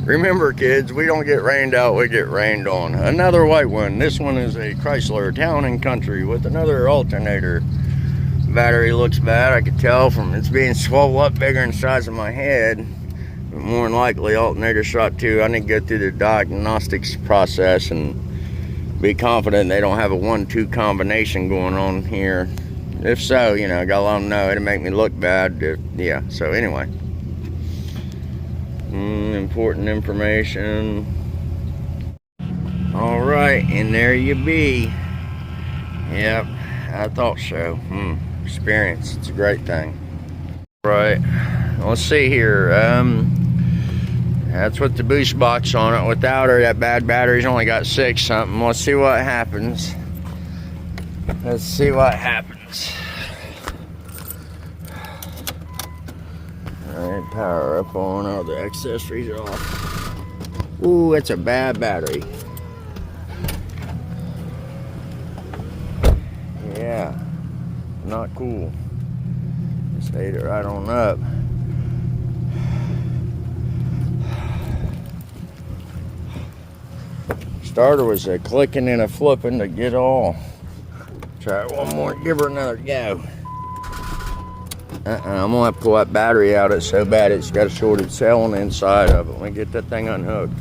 Remember, kids, we don't get rained out, we get rained on. Another white one. This one is a Chrysler Town and Country with another alternator. Battery looks bad. I could tell from it's being swelled up bigger in the size of my head. But more than likely, alternator shot too. I need to go through the diagnostics process and be confident they don't have a 1-2 combination going on here. If so, you know, I gotta let them know. It'll make me look bad. Yeah, so anyway. Important information. All right, and there you be. Yep, I thought so. Experience, it's a great thing. Right, let's see here. That's with the boost box on it. Without her, that bad battery's only got 6 something. Let's see what happens. Let's see what happens. Alright, power up on, all the accessories are off. Ooh, that's a bad battery. Yeah, not cool. Just ate it right on up. Starter was a clicking and a flipping to get all. Try it one more, give her another go. I'm gonna have to pull that battery out. It's so bad it's got a shorted cell on the inside of it. Let me get that thing unhooked.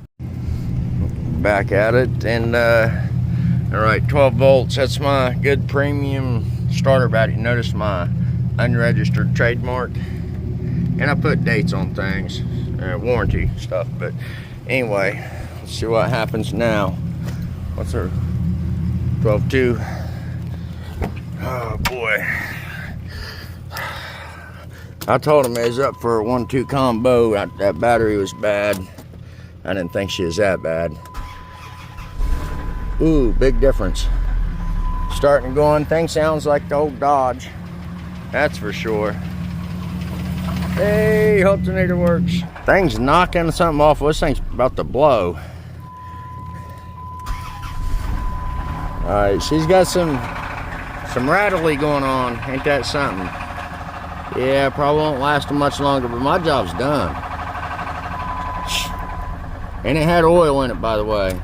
Back at it, and all right, 12 volts. That's my good premium starter battery. Notice my unregistered trademark, and I put dates on things, warranty stuff. But anyway, let's see what happens now. What's her 12.2? Oh boy. I told him it was up for a 1-2 combo. That battery was bad. I didn't think she was that bad. Ooh, big difference. Starting going, thing sounds like the old Dodge. That's for sure. Hey, alternator works. Thing's knocking something off. This thing's about to blow. Alright, she's got some rattly going on. Ain't that something? Yeah, probably won't last much longer, but my job's done. And it had oil in it, by the way.